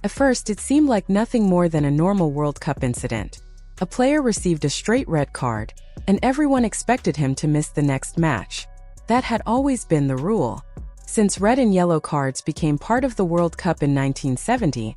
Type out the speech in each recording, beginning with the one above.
At first, it seemed like nothing more than a normal World Cup incident. A player received a straight red card, and everyone expected him to miss the next match. That had always been the rule. Since red and yellow cards became part of the World Cup in 1970,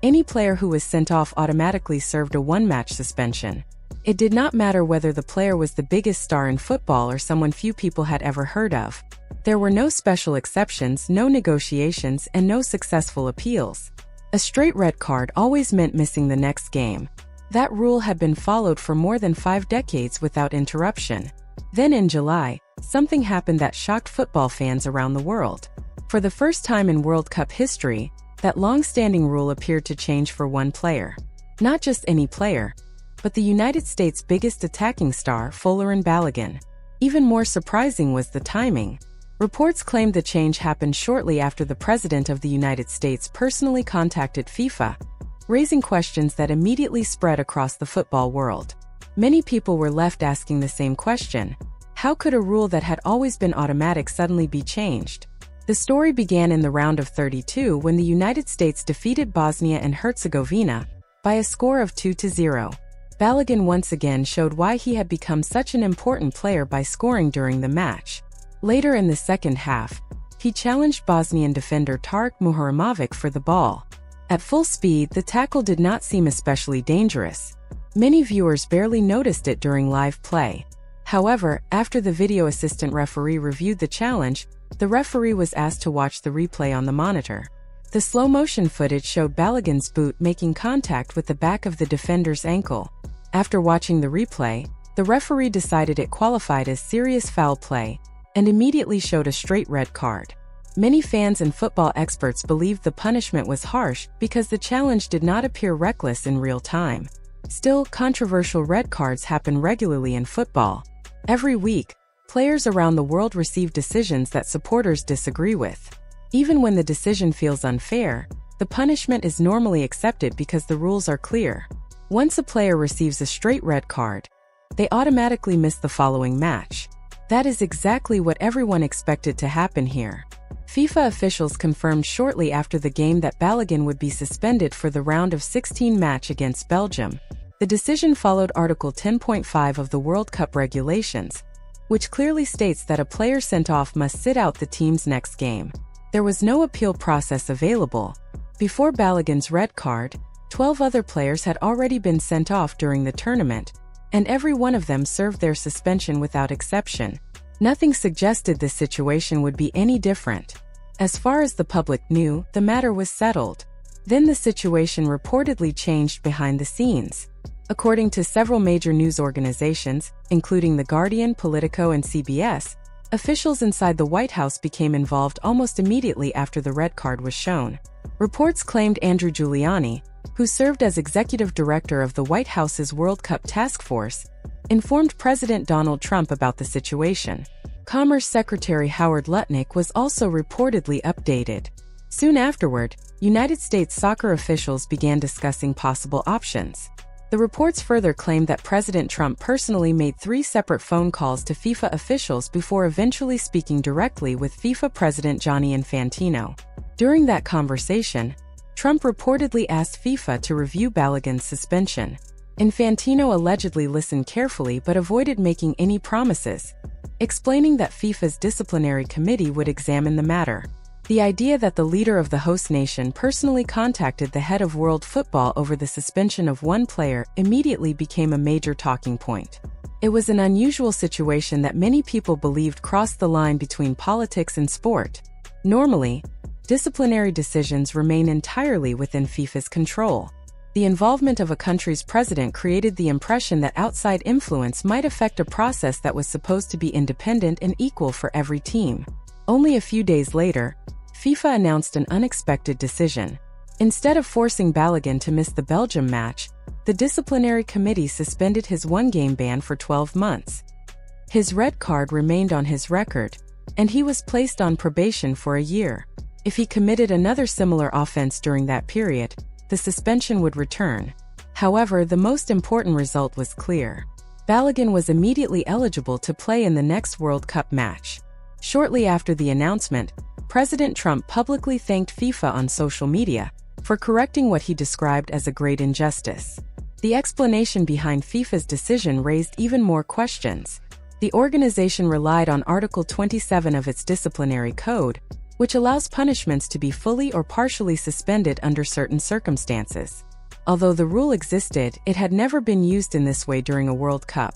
any player who was sent off automatically served a one-match suspension. It did not matter whether the player was the biggest star in football or someone few people had ever heard of. There were no special exceptions, no negotiations, and no successful appeals. A straight red card always meant missing the next game. That rule had been followed for more than 5 decades without interruption. Then in July, something happened that shocked football fans around the world. For the first time in World Cup history, that long-standing rule appeared to change for one player. Not just any player, but the United States' biggest attacking star, Folarin Balogun. Even more surprising was the timing. Reports claimed the change happened shortly after the President of the United States personally contacted FIFA, raising questions that immediately spread across the football world. Many people were left asking the same question: how could a rule that had always been automatic suddenly be changed? The story began in the round of 32 when the United States defeated Bosnia and Herzegovina by a score of 2-0. Balogun once again showed why he had become such an important player by scoring during the match. Later in the second half, he challenged Bosnian defender Tarik Muharremavic for the ball. At full speed, the tackle did not seem especially dangerous. Many viewers barely noticed it during live play. However, after the video assistant referee reviewed the challenge, the referee was asked to watch the replay on the monitor. The slow-motion footage showed Balogun's boot making contact with the back of the defender's ankle. After watching the replay, the referee decided it qualified as serious foul play and immediately showed a straight red card. Many fans and football experts believed the punishment was harsh because the challenge did not appear reckless in real time. Still, controversial red cards happen regularly in football. Every week, players around the world receive decisions that supporters disagree with. Even when the decision feels unfair, the punishment is normally accepted because the rules are clear. Once a player receives a straight red card, they automatically miss the following match. That is exactly what everyone expected to happen here. FIFA officials confirmed shortly after the game that Balogun would be suspended for the round of 16 match against Belgium. The decision followed Article 10.5 of the World Cup regulations, which clearly states that a player sent off must sit out the team's next game. There was no appeal process available. Before Balogun's red card, 12 other players had already been sent off during the tournament, and every one of them served their suspension without exception. Nothing suggested this situation would be any different. As far as the public knew, the matter was settled. Then the situation reportedly changed behind the scenes. According to several major news organizations, including The Guardian, Politico, and CBS, officials inside the White House became involved almost immediately after the red card was shown. Reports claimed Andrew Giuliani, who served as executive director of the White House's World Cup Task Force, informed President Donald Trump about the situation. Commerce Secretary Howard Lutnick was also reportedly updated. Soon afterward, United States soccer officials began discussing possible options. The reports further claimed that President Trump personally made 3 separate phone calls to FIFA officials before eventually speaking directly with FIFA President Gianni Infantino. During that conversation, Trump reportedly asked FIFA to review Balogun's suspension. Infantino allegedly listened carefully but avoided making any promises, explaining that FIFA's disciplinary committee would examine the matter. The idea that the leader of the host nation personally contacted the head of world football over the suspension of one player immediately became a major talking point. It was an unusual situation that many people believed crossed the line between politics and sport. Normally, disciplinary decisions remain entirely within FIFA's control. The involvement of a country's president created the impression that outside influence might affect a process that was supposed to be independent and equal for every team. Only a few days later, FIFA announced an unexpected decision. Instead of forcing Balogun to miss the Belgium match, the disciplinary committee suspended his one-game ban for 12 months. His red card remained on his record, and he was placed on probation for a year. If he committed another similar offense during that period, the suspension would return. However, the most important result was clear. Balogun was immediately eligible to play in the next World Cup match. Shortly after the announcement, President Trump publicly thanked FIFA on social media for correcting what he described as a great injustice. The explanation behind FIFA's decision raised even more questions. The organization relied on Article 27 of its disciplinary code, which allows punishments to be fully or partially suspended under certain circumstances. Although the rule existed, it had never been used in this way during a World Cup.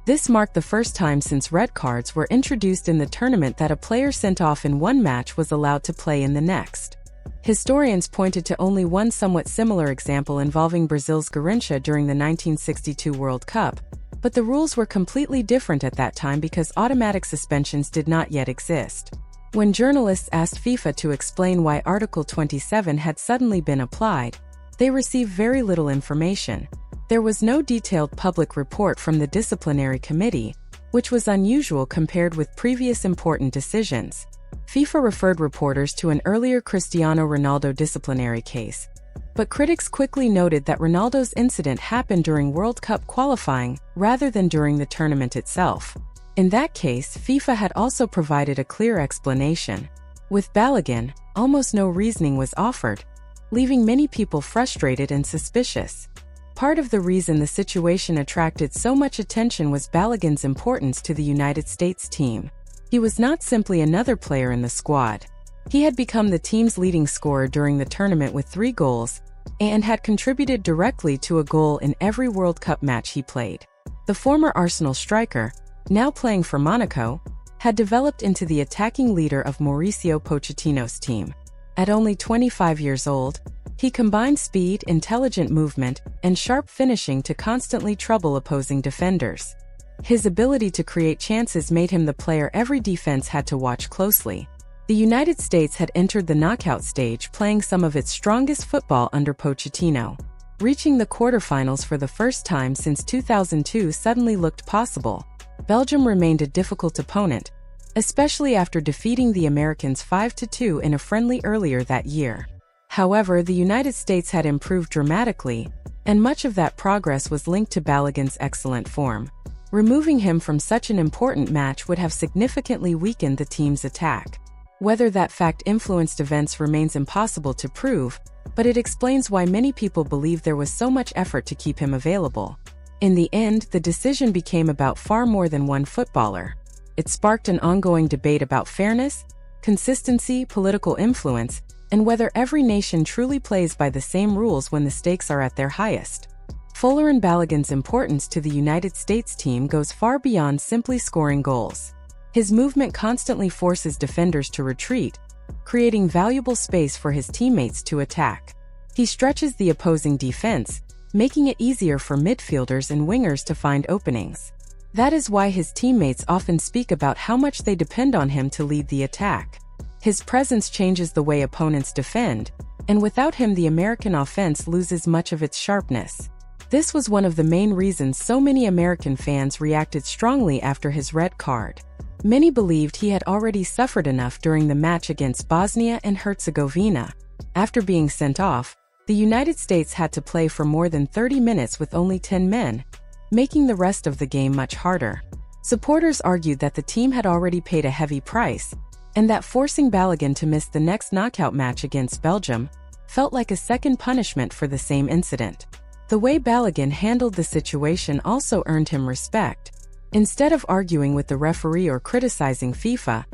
This marked the first time since red cards were introduced in the tournament that a player sent off in one match was allowed to play in the next. Historians pointed to only one somewhat similar example involving Brazil's Garrincha during the 1962 World Cup, but the rules were completely different at that time because automatic suspensions did not yet exist. When journalists asked FIFA to explain why Article 27 had suddenly been applied, they received very little information. There was no detailed public report from the disciplinary committee, which was unusual compared with previous important decisions. FIFA referred reporters to an earlier Cristiano Ronaldo disciplinary case, but critics quickly noted that Ronaldo's incident happened during World Cup qualifying rather than during the tournament itself. In that case, FIFA had also provided a clear explanation. With Balogun, almost no reasoning was offered, leaving many people frustrated and suspicious. Part of the reason the situation attracted so much attention was Balogun's importance to the United States team. He was not simply another player in the squad. He had become the team's leading scorer during the tournament with 3 goals, and had contributed directly to a goal in every World Cup match he played. The former Arsenal striker, now playing for Monaco, had developed into the attacking leader of Mauricio Pochettino's team. At only 25 years old, he combined speed, intelligent movement, and sharp finishing to constantly trouble opposing defenders. His ability to create chances made him the player every defense had to watch closely. The United States had entered the knockout stage playing some of its strongest football under Pochettino. Reaching the quarterfinals for the first time since 2002 suddenly looked possible. Belgium remained a difficult opponent, especially after defeating the Americans 5-2 in a friendly earlier that year. However, the United States had improved dramatically, and much of that progress was linked to Balogun's excellent form. Removing him from such an important match would have significantly weakened the team's attack. Whether that fact influenced events remains impossible to prove, but it explains why many people believe there was so much effort to keep him available. In the end, the decision became about far more than one footballer. It sparked an ongoing debate about fairness, consistency, political influence, and whether every nation truly plays by the same rules when the stakes are at their highest. Folarin Balogun's importance to the United States team goes far beyond simply scoring goals. His movement constantly forces defenders to retreat, creating valuable space for his teammates to attack. He stretches the opposing defense, making it easier for midfielders and wingers to find openings. That is why his teammates often speak about how much they depend on him to lead the attack. His presence changes the way opponents defend, and without him the American offense loses much of its sharpness. This was one of the main reasons so many American fans reacted strongly after his red card. Many believed he had already suffered enough during the match against Bosnia and Herzegovina. After being sent off, the United States had to play for more than 30 minutes with only 10 men, making the rest of the game much harder. Supporters argued that the team had already paid a heavy price, and that forcing Balogun to miss the next knockout match against Belgium felt like a second punishment for the same incident. The way Balogun handled the situation also earned him respect. Instead of arguing with the referee or criticizing FIFA,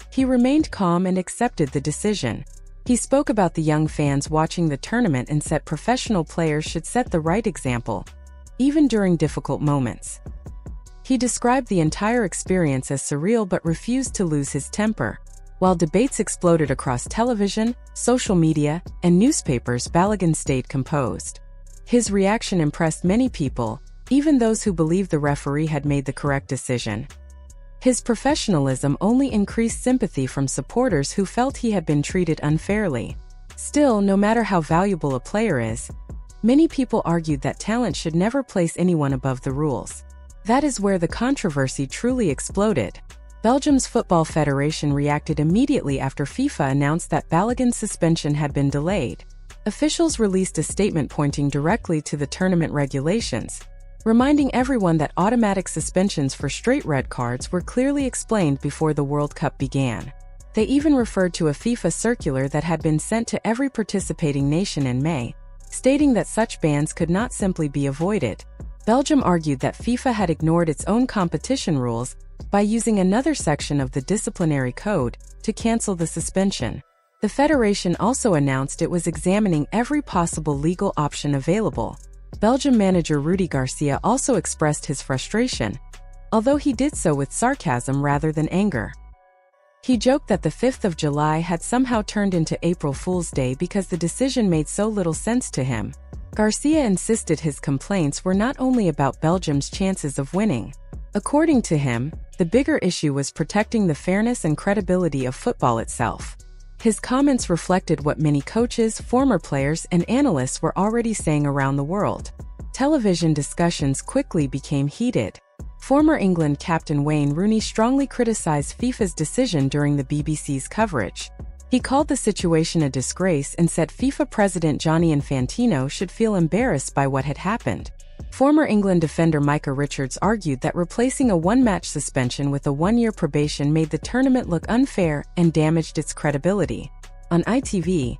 he remained calm and accepted the decision. He spoke about the young fans watching the tournament and said professional players should set the right example, even during difficult moments. He described the entire experience as surreal but refused to lose his temper. While debates exploded across television, social media, and newspapers, Balogun stayed composed. His reaction impressed many people, even those who believed the referee had made the correct decision. His professionalism only increased sympathy from supporters who felt he had been treated unfairly. Still, no matter how valuable a player is, many people argued that talent should never place anyone above the rules. That is where the controversy truly exploded. Belgium's Football Federation reacted immediately after FIFA announced that Balogun's suspension had been delayed. Officials released a statement pointing directly to the tournament regulations, reminding everyone that automatic suspensions for straight red cards were clearly explained before the World Cup began. They even referred to a FIFA circular that had been sent to every participating nation in May, stating that such bans could not simply be avoided. Belgium argued that FIFA had ignored its own competition rules by using another section of the disciplinary code to cancel the suspension. The federation also announced it was examining every possible legal option available. Belgium manager Rudi Garcia also expressed his frustration, although he did so with sarcasm rather than anger. He joked that the 5th of July had somehow turned into April Fool's Day because the decision made so little sense to him. Garcia insisted his complaints were not only about Belgium's chances of winning. According to him, the bigger issue was protecting the fairness and credibility of football itself. His comments reflected what many coaches, former players, and analysts were already saying around the world. Television discussions quickly became heated. Former England captain Wayne Rooney strongly criticized FIFA's decision during the BBC's coverage. He called the situation a disgrace and said FIFA president Gianni Infantino should feel embarrassed by what had happened. Former England defender Micah Richards argued that replacing a one-match suspension with a one-year probation made the tournament look unfair and damaged its credibility. On ITV,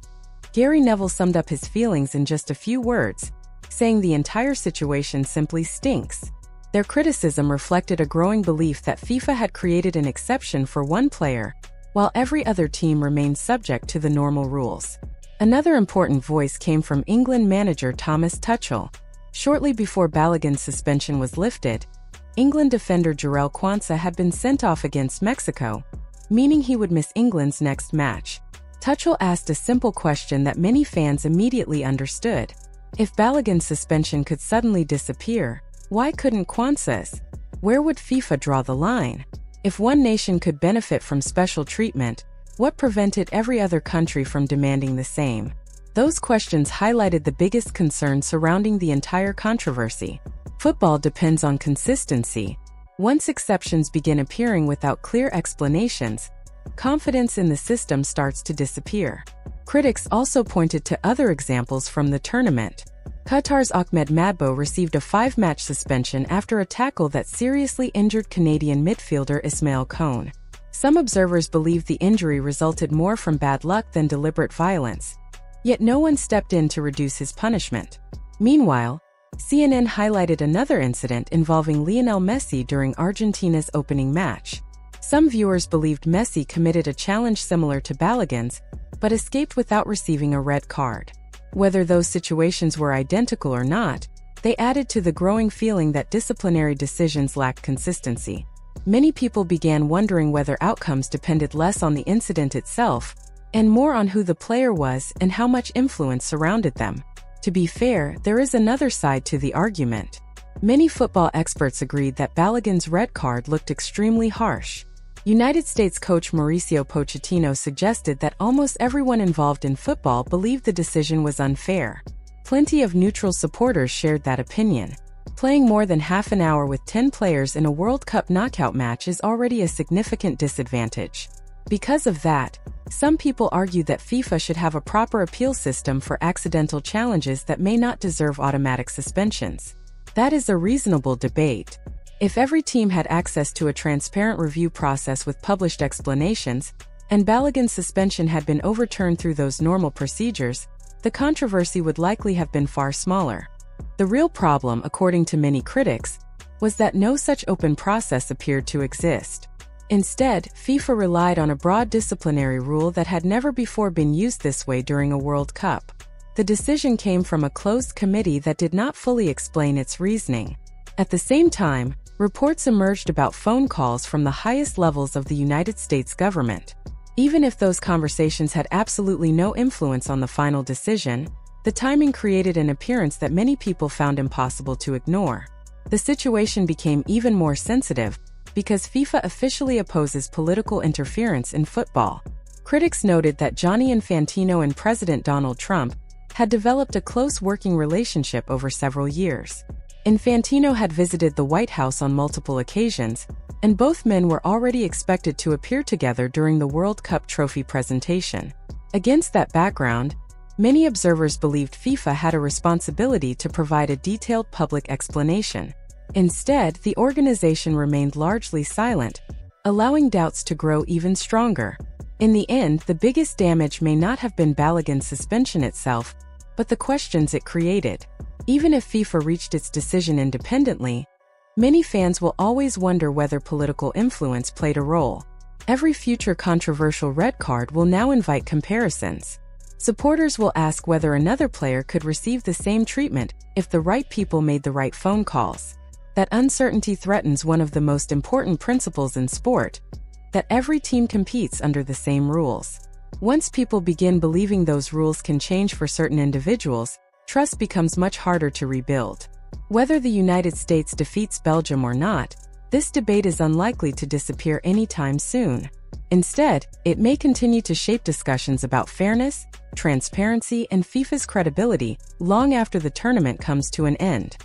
Gary Neville summed up his feelings in just a few words, saying the entire situation simply stinks. Their criticism reflected a growing belief that FIFA had created an exception for one player, while every other team remained subject to the normal rules. Another important voice came from England manager Thomas Tuchel. Shortly before Balogun's suspension was lifted, England defender Jarell Quansah had been sent off against Mexico, meaning he would miss England's next match. Tuchel asked a simple question that many fans immediately understood. If Balogun's suspension could suddenly disappear, why couldn't Quansah's? Where would FIFA draw the line? If one nation could benefit from special treatment, what prevented every other country from demanding the same? Those questions highlighted the biggest concern surrounding the entire controversy. Football depends on consistency. Once exceptions begin appearing without clear explanations, confidence in the system starts to disappear. Critics also pointed to other examples from the tournament. Qatar's Ahmed Madbo received a 5-match suspension after a tackle that seriously injured Canadian midfielder Ismail Kone. Some observers believe the injury resulted more from bad luck than deliberate violence. Yet no one stepped in to reduce his punishment. Meanwhile, CNN highlighted another incident involving Lionel Messi during Argentina's opening match. Some viewers believed Messi committed a challenge similar to Balogun's, but escaped without receiving a red card. Whether those situations were identical or not, they added to the growing feeling that disciplinary decisions lacked consistency. Many people began wondering whether outcomes depended less on the incident itself and more on who the player was and how much influence surrounded them. To be fair, there is another side to the argument. Many football experts agreed that Balogun's red card looked extremely harsh. United States coach Mauricio Pochettino suggested that almost everyone involved in football believed the decision was unfair. Plenty of neutral supporters shared that opinion. Playing more than half an hour with 10 players in a World Cup knockout match is already a significant disadvantage. Because of that, some people argue that FIFA should have a proper appeal system for accidental challenges that may not deserve automatic suspensions. That is a reasonable debate. If every team had access to a transparent review process with published explanations, and Balogun's suspension had been overturned through those normal procedures, the controversy would likely have been far smaller. The real problem, according to many critics, was that no such open process appeared to exist. Instead, FIFA relied on a broad disciplinary rule that had never before been used this way during a World Cup. The decision came from a closed committee that did not fully explain its reasoning. At the same time, reports emerged about phone calls from the highest levels of the United States government. Even if those conversations had absolutely no influence on the final decision, the timing created an appearance that many people found impossible to ignore. The situation became even more sensitive because FIFA officially opposes political interference in football. Critics noted that Gianni Infantino and President Donald Trump had developed a close working relationship over several years. Infantino had visited the White House on multiple occasions, and both men were already expected to appear together during the World Cup trophy presentation. Against that background, many observers believed FIFA had a responsibility to provide a detailed public explanation. Instead, the organization remained largely silent, allowing doubts to grow even stronger. In the end, the biggest damage may not have been Balogun's suspension itself, but the questions it created. Even if FIFA reached its decision independently, many fans will always wonder whether political influence played a role. Every future controversial red card will now invite comparisons. Supporters will ask whether another player could receive the same treatment if the right people made the right phone calls. That uncertainty threatens one of the most important principles in sport, that every team competes under the same rules. Once people begin believing those rules can change for certain individuals, trust becomes much harder to rebuild. Whether the United States defeats Belgium or not, this debate is unlikely to disappear anytime soon. Instead, it may continue to shape discussions about fairness, transparency, and FIFA's credibility long after the tournament comes to an end.